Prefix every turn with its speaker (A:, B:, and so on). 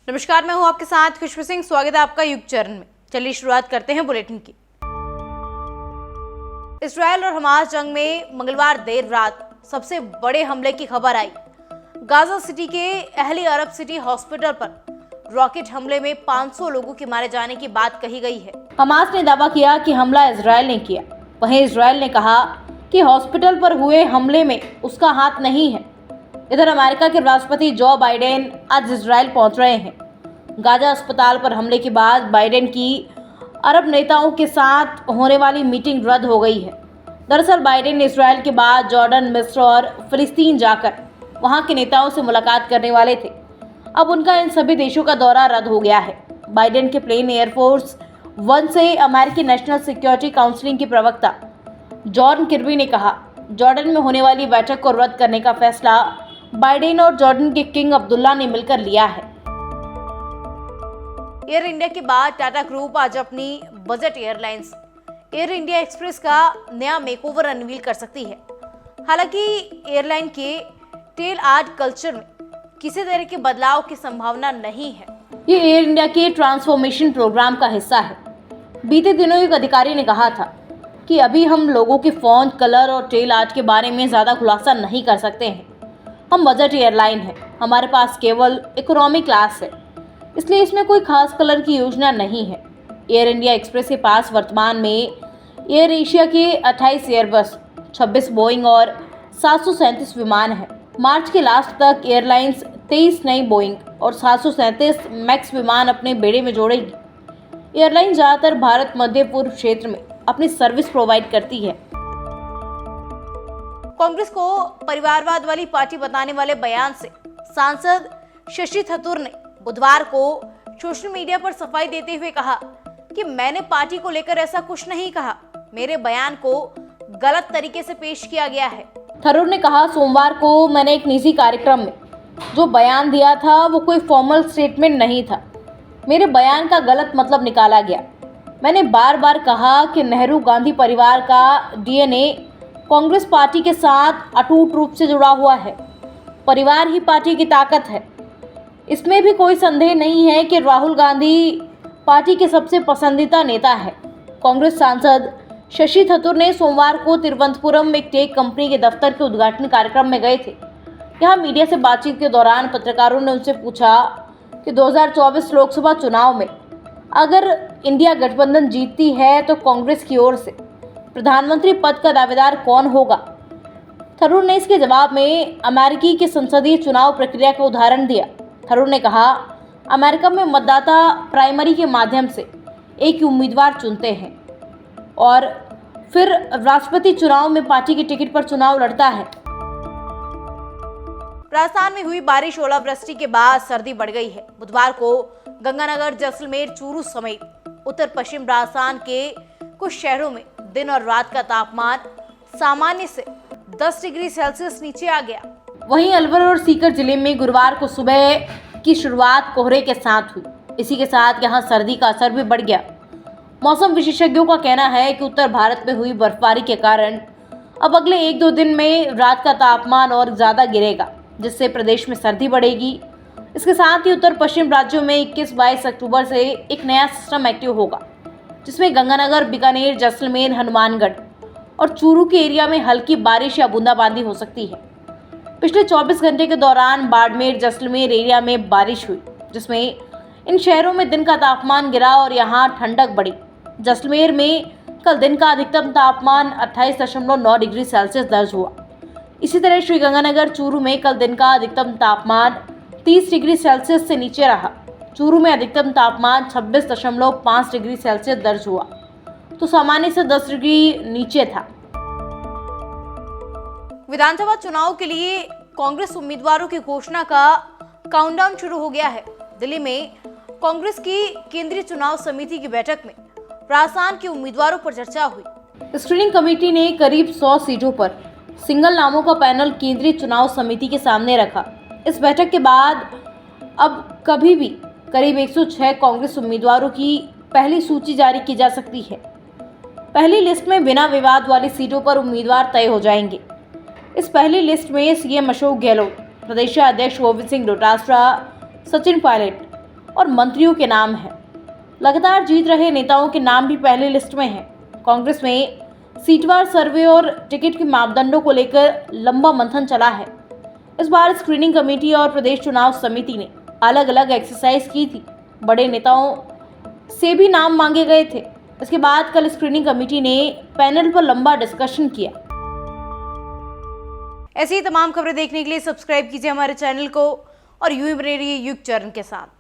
A: नमस्कार, मैं हूं आपके साथ खुशबू सिंह। स्वागत है आपका युग चरण में। चलिए शुरुआत करते हैं बुलेटिन की। इजरायल और हमास जंग में मंगलवार देर रात सबसे बड़े हमले की खबर आई। गाजा सिटी के अहली अरब सिटी हॉस्पिटल पर रॉकेट हमले में 500 लोगों के मारे जाने की बात कही गई है। हमास ने दावा किया कि हमला इजरायल ने किया। वहीं इजरायल ने कहा कि हॉस्पिटल पर हुए हमले में उसका हाथ नहीं है। इधर अमेरिका के राष्ट्रपति जो बाइडेन आज इजरायल पहुंच रहे हैं। गाजा अस्पताल पर हमले के बाद बाइडेन की अरब नेताओं के साथ होने वाली मीटिंग रद्द हो गई है। दरअसल बाइडेन इजरायल के बाद जॉर्डन, मिस्र और फिलिस्तीन जाकर वहां के नेताओं से मुलाकात करने वाले थे। अब उनका इन सभी देशों का दौरा रद्द हो गया है। बाइडेन के प्लेन एयरफोर्स वन से अमेरिकी नेशनल सिक्योरिटी काउंसिल के प्रवक्ता जॉन किर्बी ने कहा, जॉर्डन में होने वाली बैठक को रद्द करने का फैसला बाइडेन और जॉर्डन के किंग अब्दुल्ला ने मिलकर लिया है। एयर इंडिया के बाद टाटा ग्रुप आज अपनी budget airlines air India express का नया मेकओवर अनवील कर सकती है। हालांकि एयरलाइन के टेल आर्ट कल्चर में किसी तरह के बदलाव की संभावना नहीं है। ये एयर इंडिया के ट्रांसफॉर्मेशन प्रोग्राम का हिस्सा है। बीते दिनों एक अधिकारी ने कहा था कि अभी हम लोगों के फॉन्ट, कलर और टेल आर्ट के बारे में ज़्यादा खुलासा नहीं कर सकते हैं। हम बजट एयरलाइन हैं, हमारे पास केवल इकोनॉमी क्लास है, इसलिए इसमें कोई खास कलर की योजना नहीं है। एयर इंडिया एक्सप्रेस के पास वर्तमान में एयर एशिया के 28 एयरबस, 26 बोइंग और 737 विमान हैं। मार्च के लास्ट तक एयरलाइंस 23 नई बोइंग और 737 मैक्स विमान अपने बेड़े में जोड़ेगी। एयरलाइन ज़्यादातर भारत मध्य पूर्व क्षेत्र में अपनी सर्विस प्रोवाइड करती है। कांग्रेस को परिवारवाद वाली पार्टी बताने वाले बयान से सांसद शशि थरूर ने बुधवार को सोशल मीडिया पर सफाई देते हुए कहा कि मैंने पार्टी को लेकर ऐसा कुछ नहीं कहा, मेरे बयान को गलत तरीके से पेश किया गया है। थरूर ने कहा, सोमवार को मैंने एक निजी कार्यक्रम में जो बयान दिया था वो कोई फॉर्मल स्टेटमेंट नहीं था। मेरे बयान का गलत मतलब निकाला गया। मैंने बार बार कहा कि नेहरू गांधी परिवार का डीएनए कांग्रेस पार्टी के साथ अटूट रूप से जुड़ा हुआ है। परिवार ही पार्टी की ताकत है। इसमें भी कोई संदेह नहीं है कि राहुल गांधी पार्टी के सबसे पसंदीदा नेता है। कांग्रेस सांसद शशि थरूर ने सोमवार को तिरुवनंतपुरम में एक टेक कंपनी के दफ्तर के उद्घाटन कार्यक्रम में गए थे। यहाँ मीडिया से बातचीत के दौरान पत्रकारों ने उनसे पूछा कि 2024 लोकसभा चुनाव में अगर इंडिया गठबंधन जीतती है तो कांग्रेस की ओर से प्रधानमंत्री पद का दावेदार कौन होगा। थरूर ने इसके जवाब में अमेरिकी के संसदीय चुनाव प्रक्रिया का उदाहरण दिया। थरूर ने कहा, अमेरिका में मतदाता प्राइमरी के माध्यम से एक उम्मीदवार चुनते हैं और फिर राष्ट्रपति चुनाव में पार्टी की टिकट पर चुनाव लड़ता है। राजस्थान में हुई बारिश, ओलावृष्टि के बाद सर्दी बढ़ गई है। बुधवार को गंगानगर, जैसलमेर, चूरू समेत उत्तर पश्चिम राजस्थान के कुछ शहरों में दिन और रात का तापमान सामान्य से 10 डिग्री सेल्सियस नीचे आ गया। वहीं अलवर और सीकर जिले में गुरुवार को सुबह की शुरुआत कोहरे के साथ हुई। इसी के साथ यहां सर्दी का असर भी बढ़ गया। मौसम विशेषज्ञों का कहना है कि उत्तर भारत में हुई बर्फबारी के कारण अब अगले 1-2 दिन में रात का तापमान और ज़्यादा गिरेगा, जिससे प्रदेश में सर्दी बढ़ेगी। इसके साथ ही उत्तर पश्चिम राज्यों में 21-22 अक्टूबर से एक नया सिस्टम एक्टिव होगा, जिसमें गंगानगर, बीकानेर, जैसलमेर, हनुमानगढ़ और चूरू के एरिया में हल्की बारिश या बूंदाबांदी हो सकती है। पिछले 24 घंटे के दौरान बाड़मेर, जैसलमेर एरिया में बारिश हुई, जिसमें इन शहरों में दिन का तापमान गिरा और यहां ठंडक बढ़ी। जैसलमेर में कल दिन का अधिकतम तापमान 28.9 डिग्री सेल्सियस दर्ज हुआ। इसी तरह श्रीगंगानगर, चूरू में कल दिन का अधिकतम तापमान 30 डिग्री सेल्सियस से नीचे रहा। चूरू में अधिकतम तापमान 26.5 डिग्री सेल्सियस दर्ज हुआ, तो सामान्य से 10 डिग्री नीचे था। विधानसभा चुनाव के लिए कांग्रेस उम्मीदवारों की घोषणा का काउंटडाउन शुरू हो गया है। दिल्ली में कांग्रेस की केंद्रीय चुनाव समिति की बैठक में राजस्थान के उम्मीदवारों पर चर्चा हुई। स्क्रीनिंग कमेटी ने करीब 100 सीटों पर सिंगल नामों का पैनल केंद्रीय चुनाव समिति के सामने रखा। इस बैठक के बाद अब कभी भी करीब 106 कांग्रेस उम्मीदवारों की पहली सूची जारी की जा सकती है। पहली लिस्ट में बिना विवाद वाली सीटों पर उम्मीदवार तय हो जाएंगे। इस पहली लिस्ट में सीएम अशोक गहलोत, प्रदेश अध्यक्ष गोविंद सिंह डोटासरा, सचिन पायलट, और मंत्रियों के नाम हैं। लगातार जीत रहे नेताओं के नाम भी पहले लिस्ट में हैं। कांग्रेस में सीटवार सर्वे और टिकट के मापदंडों को लेकर लंबा मंथन चला है। इस बार स्क्रीनिंग कमेटी और प्रदेश चुनाव समिति ने अलग अलग एक्सरसाइज की थी। बड़े नेताओं से भी नाम मांगे गए थे। इसके बाद कल स्क्रीनिंग कमेटी ने पैनल पर लंबा डिस्कशन किया। ऐसी ही तमाम खबरें देखने के लिए सब्सक्राइब कीजिए हमारे चैनल को और यूं ही बने रहिए युग चरण के साथ।